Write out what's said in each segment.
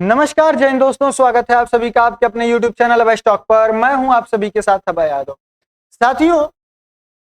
नमस्कार जय हिंद दोस्तों, स्वागत है आप सभी का आपके अपने YouTube चैनल अभय स्टॉक पर। मैं हूं आप सभी के साथ अभय यादव। साथियों,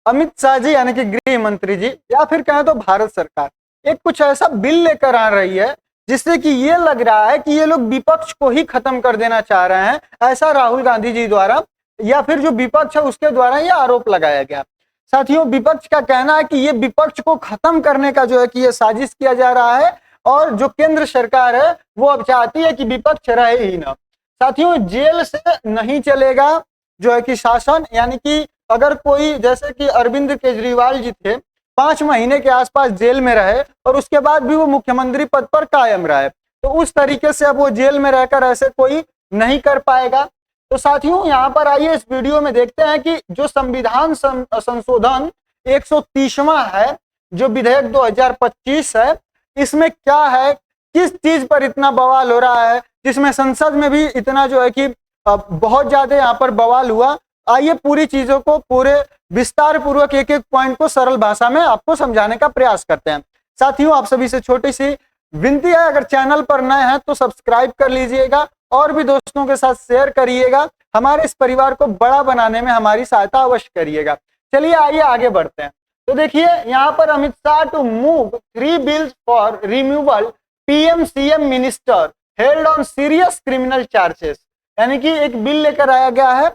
अमित शाह जी यानी कि गृह मंत्री जी या फिर कहें तो भारत सरकार एक कुछ ऐसा बिल लेकर आ रही है जिससे कि ये लग रहा है कि ये लोग विपक्ष को ही खत्म कर देना चाह रहे हैं। ऐसा राहुल गांधी जी द्वारा या फिर जो विपक्ष है उसके द्वारा ये आरोप लगाया गया। साथियों, विपक्ष का कहना है कि ये विपक्ष को खत्म करने का जो है कि ये साजिश किया जा रहा है और जो केंद्र सरकार है वो अब चाहती है कि विपक्ष रहे ही ना। साथियों, जेल से नहीं चलेगा जो है कि शासन, यानी कि अगर कोई जैसे कि अरविंद केजरीवाल जी थे 5 महीने के आसपास जेल में रहे और उसके बाद भी वो मुख्यमंत्री पद पर कायम रहे, तो उस तरीके से अब वो जेल में रहकर ऐसे कोई नहीं कर पाएगा। तो साथियों, यहाँ पर आइए इस वीडियो में देखते हैं कि जो संविधान संशोधन 130वां है, जो विधेयक 2025 है, इसमें क्या है, किस चीज पर इतना बवाल हो रहा है, जिसमें संसद में भी इतना जो है कि बहुत ज्यादा यहाँ पर बवाल हुआ। आइए पूरी चीजों को पूरे विस्तार पूर्वक एक एक पॉइंट को सरल भाषा में आपको समझाने का प्रयास करते हैं। साथियों, आप सभी से छोटी सी विनती है, अगर चैनल पर नए हैं तो सब्सक्राइब कर लीजिएगा और भी दोस्तों के साथ शेयर करिएगा। हमारे इस परिवार को बड़ा बनाने में हमारी सहायता अवश्य करिएगा। चलिए आइए आगे बढ़ते हैं। तो देखिए यहाँ पर Amit Shah to move 3 bills for removal PM CM minister held on serious criminal charges, यानी कि एक बिल लेकर आया गया है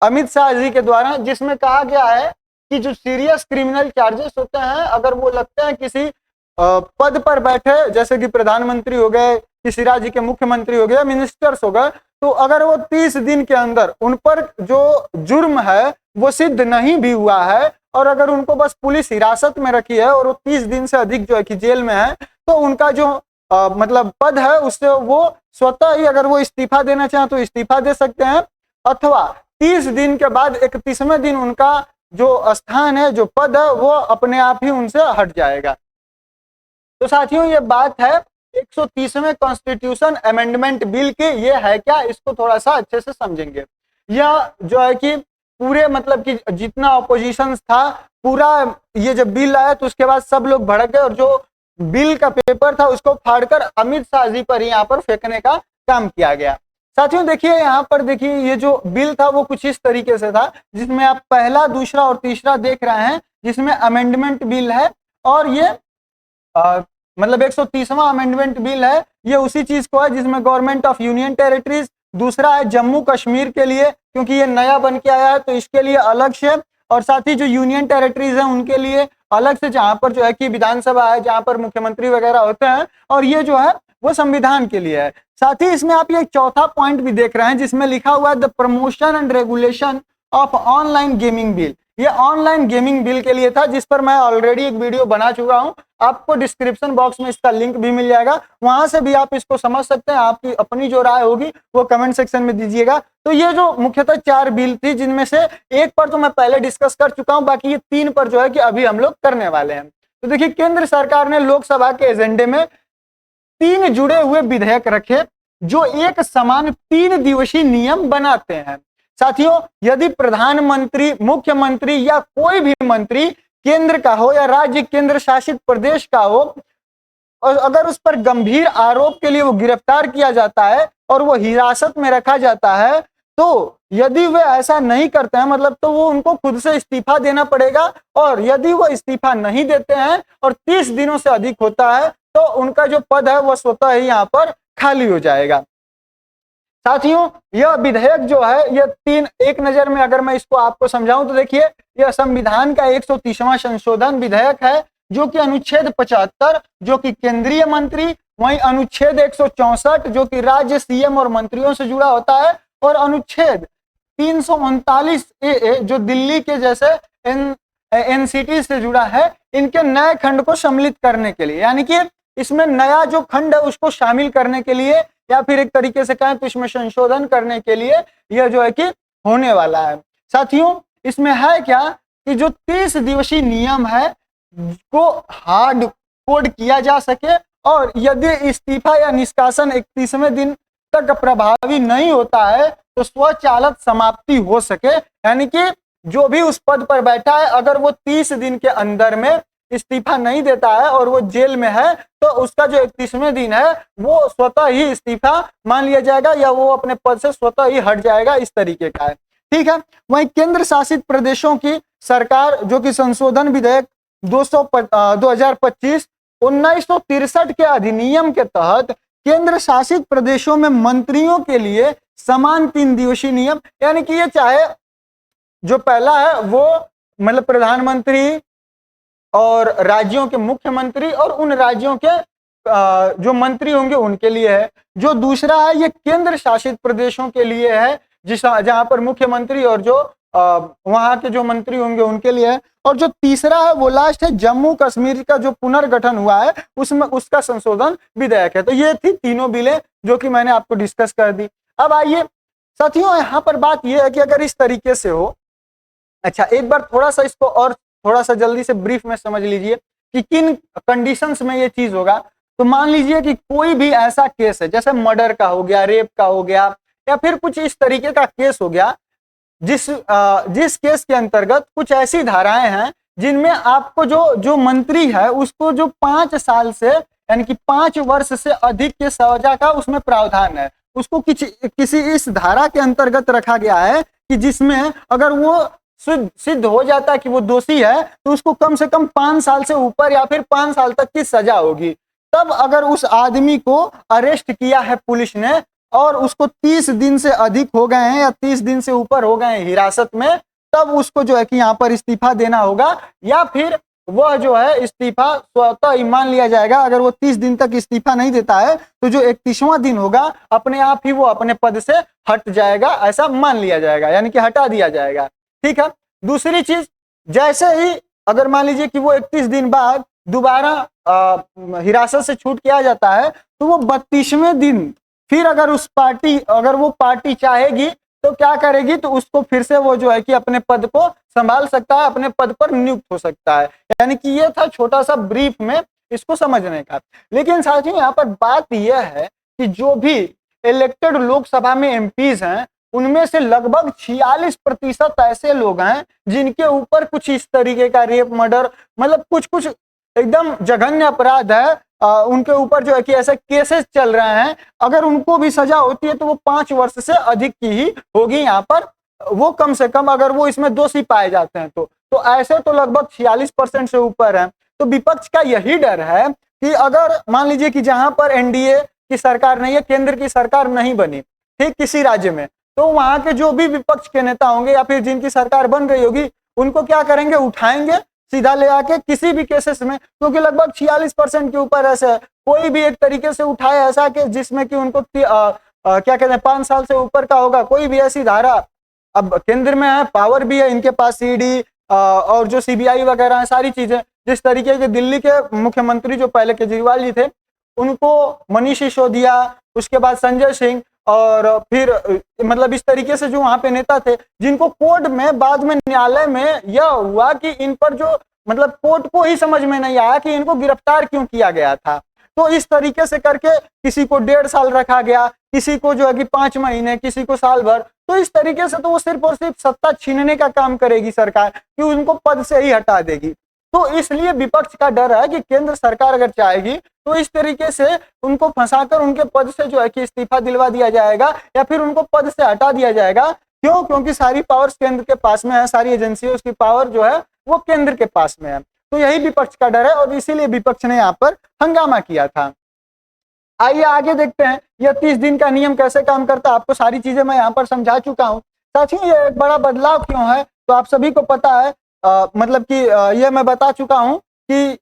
अमित शाह जी के द्वारा, जिसमें कहा गया है कि जो सीरियस क्रिमिनल चार्जेस होते हैं, अगर वो लगते हैं किसी पद पर बैठे, जैसे कि प्रधानमंत्री हो गए, किसी राज्य के मुख्यमंत्री हो गए, मिनिस्टर्स हो गए, तो अगर वो 30 दिन के अंदर उन पर जो जुर्म है वो सिद्ध नहीं भी हुआ है और अगर उनको बस पुलिस हिरासत में रखी है और वो 30 दिन से अधिक जो है कि जेल में है, तो उनका जो मतलब पद है उससे वो स्वतः ही, अगर वो इस्तीफा देना चाहें तो इस्तीफा दे सकते हैं, अथवा 30 दिन के बाद 31वें दिन उनका जो स्थान है, जो पद है, वो अपने आप ही उनसे हट जाएगा। तो साथियों, ये बात है 130वें कॉन्स्टिट्यूशन अमेंडमेंट बिल के। ये है क्या, इसको थोड़ा सा अच्छे से समझेंगे। यह जो है कि पूरे मतलब कि जितना ऑपोजिशन था, पूरा ये जब बिल आया तो उसके बाद सब लोग भड़क गए और जो बिल का पेपर था उसको फाड़कर अमित शाह जी पर यहाँ पर फेंकने का काम किया गया। साथियों देखिए, यहाँ पर देखिए ये जो बिल था वो कुछ इस तरीके से था, जिसमें आप पहला, दूसरा और तीसरा देख रहे हैं, जिसमें अमेंडमेंट बिल है और ये मतलब 130वां अमेंडमेंट बिल है। ये उसी चीज को है जिसमें गवर्नमेंट ऑफ यूनियन टेरिटरीज, दूसरा है जम्मू कश्मीर के लिए, क्योंकि ये नया बन के आया है तो इसके लिए अलग से, और साथ ही जो यूनियन टेरिटरीज है उनके लिए अलग से, जहां पर जो है कि विधानसभा है, जहां पर मुख्यमंत्री वगैरह होते हैं, और ये जो है वो संविधान के लिए है। साथ ही इसमें आप ये एक चौथा पॉइंट भी देख रहे हैं जिसमें लिखा हुआ है the promotion and regulation of online gaming bill. ये ऑनलाइन गेमिंग बिल के लिए था, जिस पर मैं ऑलरेडी एक वीडियो बना चुका हूं, आपको डिस्क्रिप्शन बॉक्स में इसका लिंक भी मिल जाएगा, वहां से भी आप इसको समझ सकते हैं। आपकी अपनी जो राय होगी वो कमेंट सेक्शन में दीजिएगा। तो ये जो मुख्यतः 4 बिल थी, जिनमें से एक पर तो मैं पहले डिस्कस कर चुका हूं, बाकी ये 3 पर जो है कि अभी हम लोग करने वाले हैं। तो देखिए, केंद्र सरकार ने लोकसभा के एजेंडे में 3 जुड़े हुए विधेयक रखे जो एक समान 3 दिवसीय नियम बनाते हैं। साथियों, यदि प्रधानमंत्री, मुख्यमंत्री या कोई भी मंत्री केंद्र का हो या राज्य केंद्र शासित प्रदेश का हो, और अगर उस पर गंभीर आरोप के लिए वो गिरफ्तार किया जाता है और वो हिरासत में रखा जाता है, तो यदि वे ऐसा नहीं करते हैं, मतलब तो वो उनको खुद से इस्तीफा देना पड़ेगा, और यदि वो इस्तीफा नहीं देते हैं और 30 दिनों से अधिक होता है तो उनका जो पद है वो स्वतः ही यहाँ पर खाली हो जाएगा। साथियों, यह विधेयक जो है, यह 3 एक नजर में अगर मैं इसको आपको समझाऊं तो देखिए, यह संविधान का 130वां संशोधन विधेयक है, जो कि अनुच्छेद 75 जो कि केंद्रीय मंत्री, वहीं अनुच्छेद 164 जो कि राज्य सीएम और मंत्रियों से जुड़ा होता है, और अनुच्छेद 339 ए जो दिल्ली के जैसे एनसीटी से जुड़ा है, इनके नए खंड को सम्मिलित करने के लिए, यानी कि इसमें नया जो खंड है उसको शामिल करने के लिए, या फिर एक तरीके से कहें तो इसमें संशोधन करने के लिए यह जो है कि होने वाला है। साथियों, इसमें है क्या कि जो 30 दिवसीय नियम है को हार्ड कोड किया जा सके, और यदि इस्तीफा या निष्कासन 31वें दिन तक प्रभावी नहीं होता है तो स्वचालित समाप्ति हो सके, यानी कि जो भी उस पद पर बैठा है, अगर वो 30 दिन के अंदर में इस्तीफा नहीं देता है और वो जेल में है, तो उसका जो 31वें दिन है वो स्वतः ही इस्तीफा मान लिया जाएगा या वो अपने पद से स्वतः ही हट जाएगा, इस तरीके का है। ठीक है। वहीं केंद्र शासित प्रदेशों की सरकार जो कि संशोधन विधेयक 2025 1963 के अधिनियम के तहत केंद्र शासित प्रदेशों में मंत्रियों के लिए समान 3 दिवसीय नियम, यानी कि ये चाहे जो पहला है वो मतलब प्रधानमंत्री और राज्यों के मुख्यमंत्री और उन राज्यों के जो मंत्री होंगे उनके लिए है। जो दूसरा है ये केंद्र शासित प्रदेशों के लिए है, जहां पर मुख्यमंत्री और जो वहां के जो मंत्री होंगे उनके लिए है। और जो तीसरा है वो लास्ट है जम्मू कश्मीर का जो पुनर्गठन हुआ है उसमें उसका संशोधन विधेयक है। तो ये थी तीनों बिलें जो कि मैंने आपको डिस्कस कर दी। अब आइए साथियों, यहाँ पर बात यह है कि अगर इस तरीके से हो, अच्छा एक बार थोड़ा सा इसको और थोड़ा सा जल्दी से ब्रीफ में समझ लीजिए कि किन कंडीशंस में ये चीज होगा। तो मान लीजिए कि कोई भी ऐसा केस है जैसे मर्डर का हो गया, रेप का हो गया, या फिर कुछ इस तरीके का केस हो गया जिस केस के अंतर्गत कुछ ऐसी धाराएं हैं जिनमें आपको जो मंत्री है उसको जो 5 साल से यानी कि 5 वर्ष से अधिक के सजा का उसमें प्रावधान है, उसको किसी इस धारा के अंतर्गत रखा गया है कि जिसमें अगर वो सिद्ध हो जाता है कि वो दोषी है तो उसको कम से कम 5 साल से ऊपर या फिर 5 साल तक की सजा होगी। तब अगर उस आदमी को अरेस्ट किया है पुलिस ने और उसको 30 दिन से अधिक हो गए हैं या 30 दिन से ऊपर हो गए हैं हिरासत में, तब उसको जो है कि यहाँ पर इस्तीफा देना होगा, या फिर वह जो है इस्तीफा स्वतः ही मान लिया जाएगा। अगर वो 30 दिन तक इस्तीफा नहीं देता है तो जो 31वां दिन होगा अपने आप ही वो अपने पद से हट जाएगा, ऐसा मान लिया जाएगा, यानी कि हटा दिया जाएगा। ठीक है। दूसरी चीज, जैसे ही अगर मान लीजिए कि वो 31 दिन बाद दोबारा हिरासत से छूट किया जाता है तो वो 32वें दिन फिर अगर वो पार्टी चाहेगी तो क्या करेगी, तो उसको फिर से वो जो है कि अपने पद को संभाल सकता है, अपने पद पर नियुक्त हो सकता है। यानी कि ये था छोटा सा ब्रीफ में इसको समझने का। लेकिन साथियों यहाँ पर बात यह है कि जो भी इलेक्टेड लोकसभा में एमपीज हैं उनमें से लगभग 46% ऐसे लोग हैं जिनके ऊपर कुछ इस तरीके का रेप, मर्डर, मतलब कुछ एकदम जघन्य अपराध है, उनके ऊपर जो है कि ऐसे केसेस चल रहे हैं। अगर उनको भी सजा होती है तो वो 5 वर्ष से अधिक की ही होगी यहाँ पर, वो कम से कम अगर वो इसमें दोषी पाए जाते हैं तो ऐसे तो लगभग 46% से ऊपर है। तो विपक्ष का यही डर है कि अगर मान लीजिए कि जहां पर एनडीए की सरकार नहीं है, केंद्र की सरकार नहीं बनी ठीक किसी राज्य में, तो वहां के जो भी विपक्ष के नेता होंगे या फिर जिनकी सरकार बन गई होगी उनको क्या करेंगे, उठाएंगे सीधा ले आके किसी भी केसेस में, क्योंकि लगभग 46% के ऊपर ऐसा कोई भी एक तरीके से उठाए ऐसा केस जिसमें कि उनको क्या कहते हैं 5 साल से ऊपर का होगा, कोई भी ऐसी धारा। अब केंद्र में है, पावर भी है इनके पास, सीडी और जो सीबीआई वगैरह है, सारी चीजें। जिस तरीके के दिल्ली के मुख्यमंत्री जो पहले केजरीवाल जी थे उनको मनीष सिसोदिया, उसके बाद संजय सिंह और फिर मतलब इस तरीके से जो वहां पे नेता थे जिनको कोर्ट में बाद में न्यायालय में यह हुआ कि इन पर जो मतलब कोर्ट को ही समझ में नहीं आया कि इनको गिरफ्तार क्यों किया गया था। तो इस तरीके से करके किसी को 1.5 साल रखा गया, किसी को जो है कि 5 महीने, किसी को साल भर। तो इस तरीके से तो वो सिर्फ और सिर्फ सत्ता छीनने का काम करेगी सरकार कि उनको पद से ही हटा देगी। तो इसलिए विपक्ष का डर है कि केंद्र सरकार अगर चाहेगी तो इस तरीके से उनको फंसाकर उनके पद से जो है कि इस्तीफा दिलवा दिया जाएगा या फिर उनको पद से हटा दिया जाएगा। क्यों? क्योंकि सारी पावर्स केंद्र के पास में है, सारी एजेंसियों की पावर जो है वो केंद्र के पास में है। तो यही विपक्ष का डर है और इसीलिए विपक्ष ने यहाँ पर हंगामा किया था। आइए आगे देखते हैं यह 30 दिन का नियम कैसे काम करता है। आपको सारी चीजें मैं यहाँ पर समझा चुका हूँ। साथियों ये एक बड़ा बदलाव क्यों है तो आप सभी को पता है, मतलब कि ये मैं बता चुका हूं कि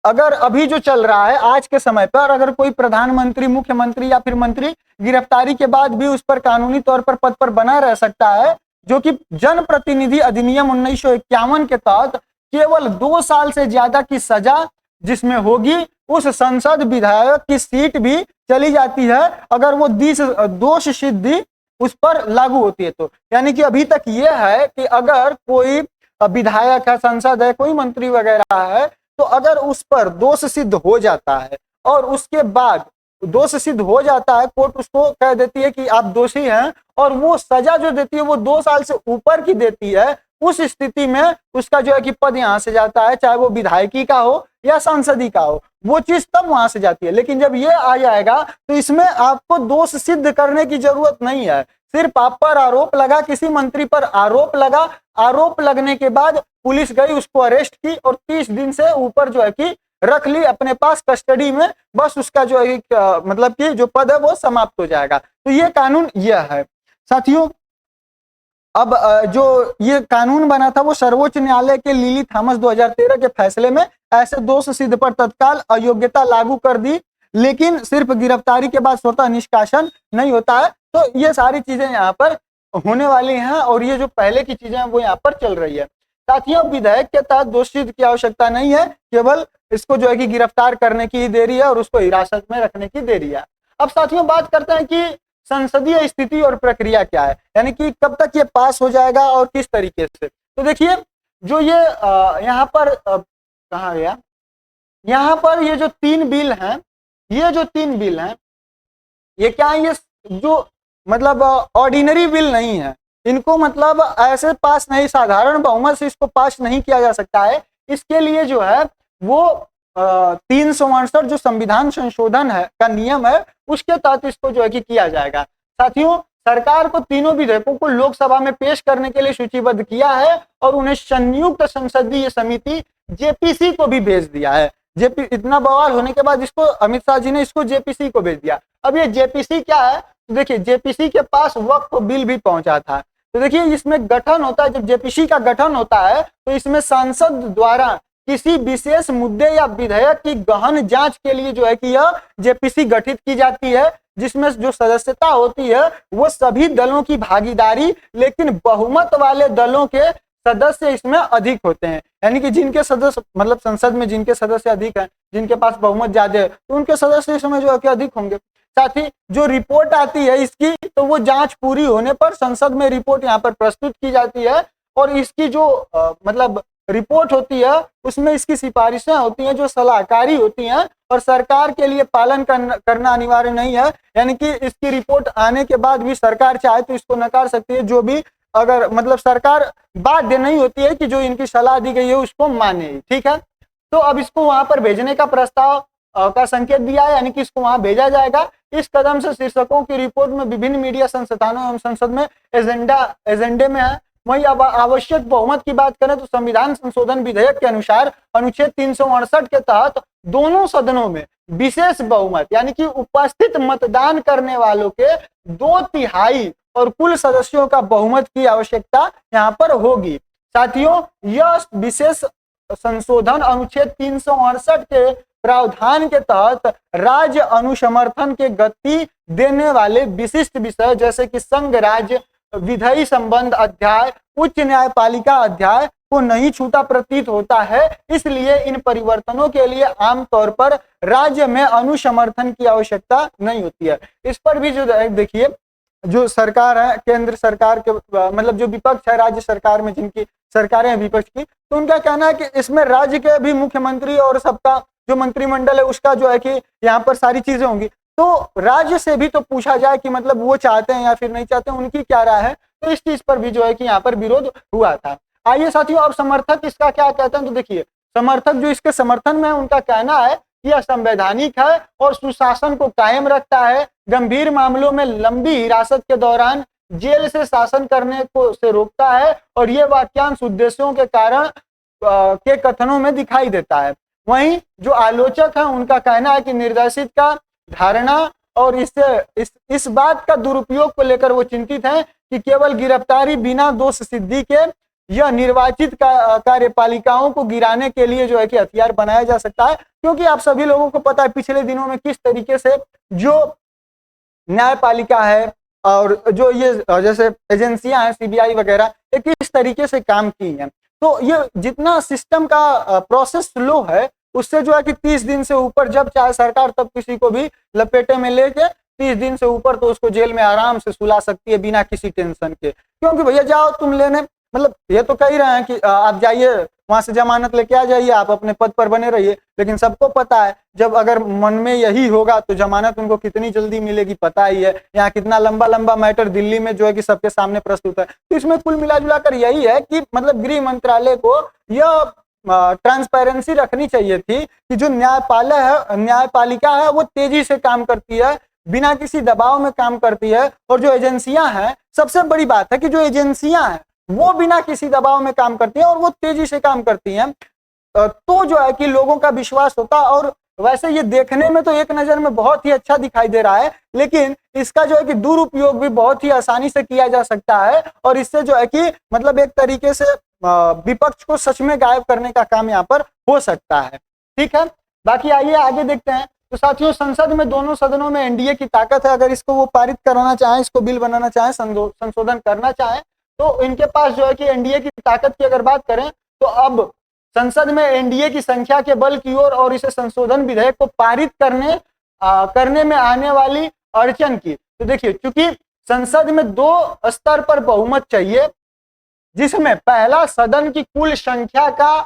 अगर अभी जो चल रहा है आज के समय पर, अगर कोई प्रधानमंत्री, मुख्यमंत्री या फिर मंत्री गिरफ्तारी के बाद भी उस पर कानूनी तौर पर पद पर बना रह सकता है, जो कि जनप्रतिनिधि अधिनियम 1951 के तहत केवल 2 साल से ज्यादा की सजा जिसमें होगी उस संसद विधायक की सीट भी चली जाती है अगर वो दोष सिद्धि उस पर लागू होती है। तो यानी कि अभी तक ये है कि अगर कोई विधायक है, संसद है, कोई मंत्री वगैरह है, तो अगर उस पर दोष सिद्ध हो जाता है और उसके बाद दोष सिद्ध हो जाता है, कोर्ट उसको कह देती है कि आप दोषी हैं और वो सजा जो देती है वो 2 साल से ऊपर की देती है, उस स्थिति में उसका जो है कि पद यहाँ से जाता है, चाहे वो विधायकी का हो या सांसदी का हो, वो चीज तब वहां से जाती है। लेकिन जब ये आ जाएगा तो इसमें आपको दोष सिद्ध करने की जरूरत नहीं है, सिर्फ आप पर आरोप लगा, किसी मंत्री पर आरोप लगा, आरोप लगने के बाद पुलिस गई, उसको अरेस्ट की और 30 दिन से ऊपर जो है कि रख ली अपने पास कस्टडी में, बस उसका जो है मतलब कि जो पद है वो समाप्त हो जाएगा। तो ये कानून यह है साथियों। अब जो ये कानून बना था वो सर्वोच्च न्यायालय के लिली थॉमस 2013 के फैसले में ऐसे दोष सिद्ध पर तत्काल अयोग्यता लागू कर दी, लेकिन सिर्फ गिरफ्तारी के बाद स्वतः निष्कासन नहीं होता है। तो ये सारी चीजें यहाँ पर होने वाली हैं और ये जो पहले की चीजें हैं वो यहाँ पर चल रही है साथियों। विधेयक के तहत दोष सिद्ध की आवश्यकता नहीं है, केवल इसको जो है कि गिरफ्तार करने की देरी है और उसको हिरासत में रखने की देरी है। अब साथियों बात करते हैं कि संसदीय स्थिति और प्रक्रिया क्या है, यानी कि कब तक ये पास हो जाएगा और किस तरीके से। तो देखिए जो ये यहाँ पर कहाँ गया, यहाँ पर ये जो 3 बिल हैं, ये जो 3 बिल हैं ये क्या है, ये जो मतलब ऑर्डिनरी बिल नहीं है, इनको मतलब ऐसे पास नहीं, साधारण बहुमत से इसको पास नहीं किया जा सकता है। इसके लिए जो है वो 362 जो संविधान संशोधन है का नियम है उसके तहत इसको जो है कि किया जाएगा। साथियों सरकार को तीनों विधेयकों को लोकसभा में पेश करने के लिए सूचीबद्ध किया है और उन्हें संयुक्त संसदीय समिति जेपीसी को भी भेज दिया है। जेपी इतना बवाल होने के बाद इसको अमित शाह जी ने इसको जेपीसी को भेज दिया। अब ये जेपीसी क्या है, तो देखिए जेपीसी के पास वक्फ बिल भी पहुंचा था। तो देखिए इसमें गठन होता है, जब जेपीसी का गठन होता है तो इसमें संसद द्वारा किसी विशेष मुद्दे या विधेयक की गहन जांच के लिए जो है कि यह जेपीसी गठित की जाती है, जिसमें जो सदस्यता होती है वो सभी दलों की भागीदारी, लेकिन बहुमत वाले दलों के सदस्य इसमें अधिक होते हैं। यानी कि जिनके सदस्य मतलब संसद में जिनके सदस्य अधिक हैं, जिनके पास बहुमत ज्यादा है, तो उनके सदस्य इसमें जो है कि अधिक होंगे। साथ ही जो रिपोर्ट आती है इसकी, तो वो जांच पूरी होने पर संसद में रिपोर्ट यहाँ पर प्रस्तुत की जाती है और इसकी जो मतलब रिपोर्ट होती है उसमें इसकी सिफारिशें होती हैं जो सलाहकारी होती हैं और सरकार के लिए पालन करना अनिवार्य नहीं है। यानी कि इसकी रिपोर्ट आने के बाद भी सरकार चाहे तो इसको नकार सकती है, जो भी अगर मतलब सरकार बाध्य नहीं होती है कि जो इनकी सलाह दी गई है उसको माने। ठीक है, तो अब इसको वहां पर भेजने का प्रस्ताव का संकेत दिया है, यानी कि इसको वहां भेजा जाएगा। इस कदम से शीर्षकों की रिपोर्ट में विभिन्न मीडिया संस्थानों एवं संसद में एजेंडे में है। वही अब आवश्यक बहुमत की बात करें तो संविधान संशोधन विधेयक के अनुसार अनुच्छेद 368 के तहत दोनों सदनों में विशेष बहुमत यानी कि उपस्थित मतदान करने वालों के 2/3 और कुल सदस्यों का बहुमत की आवश्यकता यहाँ पर होगी। साथियों यह विशेष संशोधन अनुच्छेद 368 के प्रावधान के तहत राज्य अनुसमर्थन के गति देने वाले विशिष्ट विषय जैसे कि संघ राज्य विधेयी संबंध अध्याय, उच्च न्यायपालिका अध्याय को नहीं छूता प्रतीत होता है। इसलिए इन परिवर्तनों के लिए आमतौर पर राज्य में अनुसमर्थन की आवश्यकता नहीं होती है। इस पर भी जो देखिए जो सरकार है, केंद्र सरकार के मतलब जो विपक्ष है राज्य सरकार में, जिनकी सरकारें हैं विपक्ष की, तो उनका कहना है कि इसमें राज्य के भी मुख्यमंत्री और सबका जो मंत्रिमंडल है उसका जो है कि यहाँ पर सारी चीजें होंगी। तो राज्य से भी तो पूछा जाए कि मतलब वो चाहते हैं या फिर नहीं चाहते, उनकी क्या राय है। तो इस चीज पर भी जो है कि यहाँ पर विरोध हुआ था। आइए साथियों अब समर्थक इसका क्या कहते हैं। तो देखिए समर्थक जो इसके समर्थन में उनका कहना है कि यह संवैधानिक है और सुशासन को कायम रखता है, गंभीर मामलों में लंबी हिरासत के दौरान जेल से शासन करने को से रोकता है और ये वाक्यांश उद्देश्यों के कारण के कथनों में दिखाई देता है। वहीं जो आलोचक है उनका कहना है कि निर्देशित का धारणा और इस बात का दुरुपयोग को लेकर वो चिंतित हैं कि केवल गिरफ्तारी बिना दोष सिद्धि के यह निर्वाचित कार्यपालिकाओं को गिराने के लिए जो है कि हथियार बनाया जा सकता है। क्योंकि आप सभी लोगों को पता है पिछले दिनों में किस तरीके से जो न्यायपालिका है और जो ये जैसे एजेंसियां हैं सीबीआई वगैरह, ये किस तरीके से काम की हैं। तो ये जितना सिस्टम का प्रोसेस स्लो है उससे जो है कि 30 दिन से ऊपर जब चाहे सरकार तब किसी को भी लपेटे में लेके 30 दिन से ऊपर तो उसको जेल में आराम से सुला सकती है बिना किसी टेंशन के। क्योंकि भैया जाओ तुम लेने, मतलब ये तो कह ही रहे हैं कि आप जाइए वहां से जमानत लेके आ जाइए, आप अपने पद पर बने रहिए। लेकिन सबको पता है जब अगर मन में यही होगा तो जमानत उनको कितनी जल्दी मिलेगी पता ही है। यहाँ कितना लंबा लंबा मैटर दिल्ली में जो है कि सबके सामने प्रस्तुत है। तो इसमें कुल मिला जुला कर यही है कि मतलब गृह मंत्रालय को यह ट्रांसपेरेंसी रखनी चाहिए थी कि जो न्यायपालिका है वो तेजी से काम करती है, बिना किसी दबाव में काम करती है। और जो एजेंसियां हैं, सबसे बड़ी बात है कि जो एजेंसियां हैं वो बिना किसी दबाव में काम करती हैं और वो तेजी से काम करती हैं। तो जो है कि लोगों का विश्वास होता। और वैसे ये देखने में तो एक नजर में बहुत ही अच्छा दिखाई दे रहा है, लेकिन इसका जो है कि दुरुपयोग भी बहुत ही आसानी से किया जा सकता है। और इससे जो है कि मतलब एक तरीके से विपक्ष को सच में गायब करने का काम यहाँ पर हो सकता है। ठीक है, बाकी आइए आगे देखते हैं। तो साथियों, संसद में दोनों सदनों में एनडीए की ताकत है। अगर इसको वो पारित कराना चाहें, इसको बिल बनाना चाहें, संशोधन करना चाहें, तो इनके पास जो है कि एनडीए की ताकत की अगर बात करें तो अब संसद में एनडीए की संख्या के बल की ओर और इसे संशोधन विधेयक को पारित करने में आने वाली अड़चन की। तो देखिए, चूंकि संसद में 2 स्तर पर बहुमत चाहिए, जिसमें पहला सदन की कुल संख्या का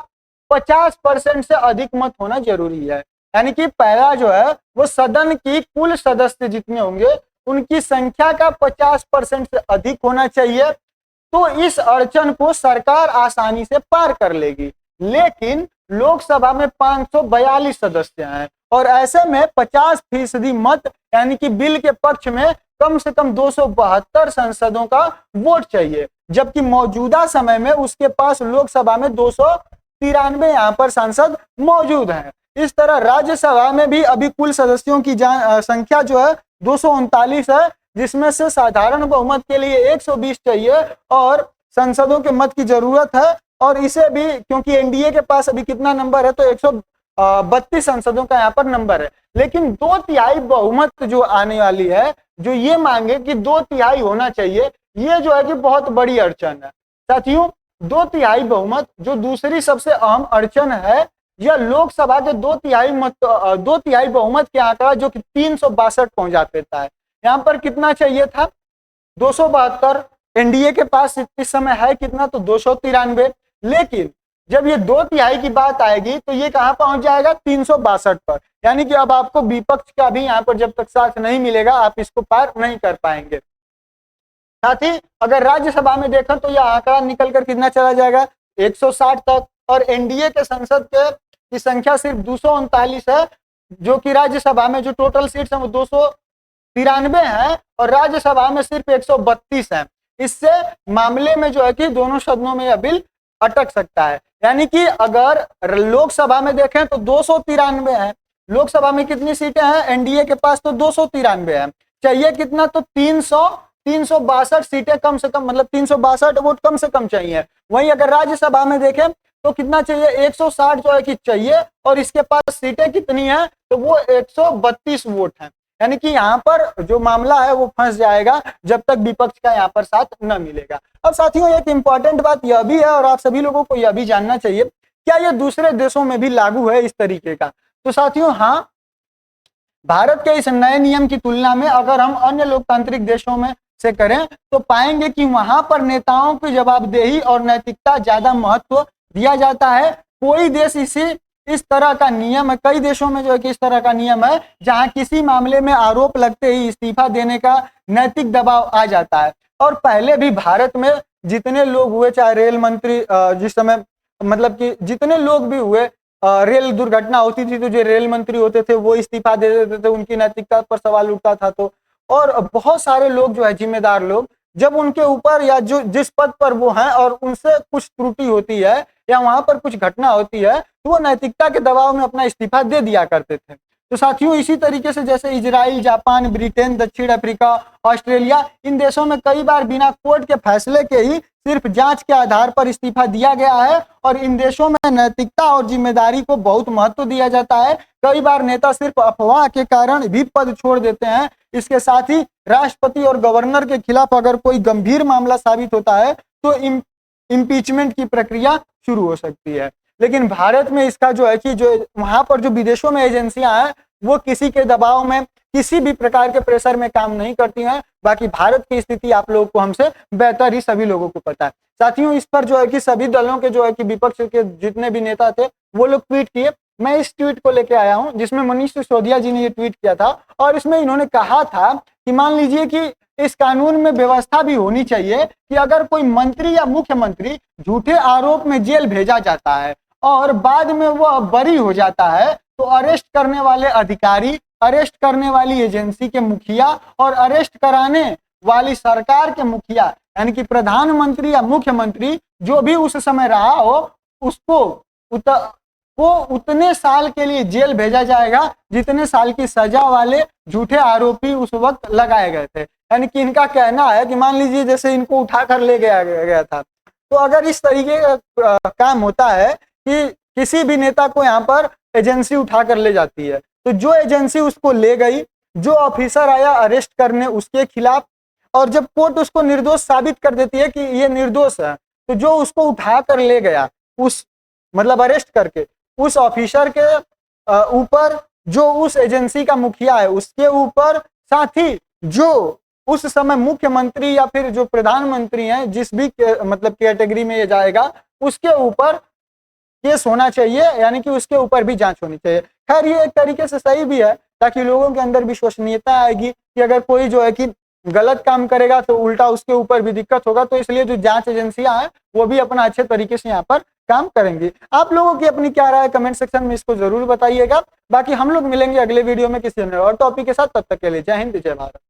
50% से अधिक मत होना जरूरी है। यानी कि पहला जो है वो सदन की कुल सदस्य जितने होंगे उनकी संख्या का 50% से अधिक होना चाहिए। तो इस अड़चन को सरकार आसानी से पार कर लेगी। लेकिन लोकसभा में 542 सदस्य हैं और ऐसे में 50% मत यानी कि बिल के पक्ष में कम से कम 272 सांसदों का वोट चाहिए, जबकि मौजूदा समय में उसके पास लोकसभा में 293 यहाँ पर सांसद मौजूद हैं। इस तरह राज्यसभा में भी अभी कुल सदस्यों की संख्या जो है 239 है, जिसमें से साधारण बहुमत के लिए 120 चाहिए और सांसदों के मत की जरूरत है। और इसे भी क्योंकि एनडीए के पास अभी कितना नंबर है तो 132 सांसदों का यहाँ पर नंबर है। लेकिन 2/3 बहुमत जो आने वाली है, जो ये मांगे कि 2/3 होना चाहिए, ये जो है कि बहुत बड़ी अड़चन है। साथियों, 2/3 बहुमत जो दूसरी सबसे अहम अड़चन है, यह लोकसभा के 2/3 बहुमत के आंकड़ा जो कि 362 पहुंचा देता है। यहाँ पर कितना चाहिए था? 272। एनडीए के पास इस समय है कितना? तो 293। लेकिन जब ये 2/3 की बात आएगी तो ये कहां पहुंच जाएगा? 362 पर। यानी कि अब आपको विपक्ष का भी यहाँ पर जब तक साथ नहीं मिलेगा आप इसको पार नहीं कर पाएंगे। साथ ही अगर राज्यसभा में देखें तो यह आंकड़ा निकलकर कितना चला जाएगा? 160 तक। और एनडीए के संसद के की संख्या सिर्फ 239 है, जो कि राज्यसभा में जो टोटल सीट्स है वो 293 है और राज्यसभा में सिर्फ 132 है। इससे मामले में जो है कि दोनों सदनों में यह बिल अटक सकता है। यानी कि अगर लोकसभा में देखें तो 293 है, लोकसभा में कितनी सीटें हैं एनडीए के पास? तो 293 है। चाहिए कितना? तो 362 सीटें कम से कम, मतलब 362 वोट कम से कम चाहिए। वहीं अगर राज्यसभा में देखें तो कितना चाहिए? 160 जो है कि चाहिए और इसके पास सीटें कितनी हैं? तो वो 132 वोट हैं। यानी कि यहाँ पर जो मामला है वो फंस जाएगा जब तक विपक्ष का यहाँ पर साथ न मिलेगा। अब साथियों, एक इंपॉर्टेंट बात यह भी है और आप सभी लोगों को यह भी जानना चाहिए, क्या यह दूसरे देशों में भी लागू है इस तरीके का? तो साथियों, हाँ, भारत के इस नए नियम की तुलना में अगर हम अन्य लोकतांत्रिक देशों में से करें तो पाएंगे कि वहां पर नेताओं की जवाबदेही और नैतिकता ज्यादा महत्व दिया जाता है। कोई देश इस तरह का नियम है, कई देशों में जो है कि इस तरह का नियम है जहां किसी मामले में आरोप लगते ही इस्तीफा देने का नैतिक दबाव आ जाता है। और पहले भी भारत में जितने लोग हुए, चाहे रेल मंत्री जिस समय मतलब कि जितने लोग भी हुए, रेल दुर्घटना होती थी तो जो रेल मंत्री होते थे वो इस्तीफा दे देते थे, उनकी नैतिकता पर सवाल उठता था। तो और बहुत सारे लोग जो है जिम्मेदार लोग, जब उनके ऊपर या जो जिस पद पर वो हैं और उनसे कुछ त्रुटि होती है या वहां पर कुछ घटना होती है तो वो नैतिकता के दबाव में अपना इस्तीफा दे दिया करते थे। तो साथियों, इसी तरीके से जैसे इजराइल, जापान, ब्रिटेन, दक्षिण अफ्रीका, ऑस्ट्रेलिया, इन देशों में कई बार बिना कोर्ट के फैसले के ही सिर्फ जांच के आधार पर इस्तीफा दिया गया है और इन देशों में नैतिकता और जिम्मेदारी को बहुत महत्व दिया जाता है। कई बार नेता सिर्फ अफवाह के कारण भी पद छोड़ देते हैं। इसके साथ ही राष्ट्रपति और गवर्नर के खिलाफ अगर कोई गंभीर मामला साबित होता है तो इम्पीचमेंट की प्रक्रिया शुरू हो सकती है। लेकिन भारत में इसका जो है कि जो वहां पर जो विदेशों में एजेंसियां हैं वो किसी के दबाव में, किसी भी प्रकार के प्रेशर में काम नहीं करती हैं। बाकी भारत की स्थिति आप लोगों को हमसे बेहतर ही सभी लोगों को पता है। साथियों, इस पर जो है कि सभी दलों के जो है कि विपक्ष के जितने भी नेता थे वो लोग ट्वीट किए। मैं इस ट्वीट को लेके आया हूं जिसमें मनीष सिसोदिया जी ने ये ट्वीट किया था और इसमें इन्होंने कहा था कि मान लीजिए कि इस कानून में व्यवस्था भी होनी चाहिए कि अगर कोई मंत्री या मुख्यमंत्री झूठे आरोप में जेल भेजा जाता है और बाद में वह बरी हो जाता है तो अरेस्ट करने वाले अधिकारी, अरेस्ट करने वाली एजेंसी के मुखिया और अरेस्ट कराने वाली सरकार के मुखिया यानी कि प्रधानमंत्री या मुख्यमंत्री जो भी उस समय रहा हो उसको उतने साल के लिए जेल भेजा जाएगा जितने साल की सजा वाले झूठे आरोपी उस वक्त लगाए गए थे। यानी कि इनका कहना है कि मान लीजिए जैसे इनको उठाकर ले गया था, तो अगर इस तरीके का काम होता है कि किसी भी नेता को यहाँ पर एजेंसी उठाकर ले जाती है तो जो एजेंसी उसको ले गई, जो ऑफिसर आया अरेस्ट करने उसके खिलाफ, और जब कोर्ट उसको निर्दोष साबित कर देती है कि ये निर्दोष है तो जो उसको उठाकर ले गया उस मतलब अरेस्ट करके उस ऑफिसर के ऊपर, जो उस एजेंसी का मुखिया है उसके ऊपर, साथ ही जो उस समय मुख्यमंत्री या फिर जो प्रधानमंत्री हैं जिस भी मतलब कैटेगरी में ये जाएगा उसके ऊपर केस होना चाहिए, यानी कि उसके ऊपर भी जांच होनी चाहिए। खैर ये एक तरीके से सही भी है ताकि लोगों के अंदर विश्वसनीयता आएगी कि अगर कोई जो है कि गलत काम करेगा तो उल्टा उसके ऊपर भी दिक्कत होगा, तो इसलिए जो जांच एजेंसियां हैं वो भी अपना अच्छे तरीके से यहाँ पर काम करेंगी। आप लोगों की अपनी क्या राय है कमेंट सेक्शन में इसको जरूर बताइएगा। बाकी हम लोग मिलेंगे अगले वीडियो में किसी और टॉपिक के साथ, तब तक के लिए जय हिंद जय भारत।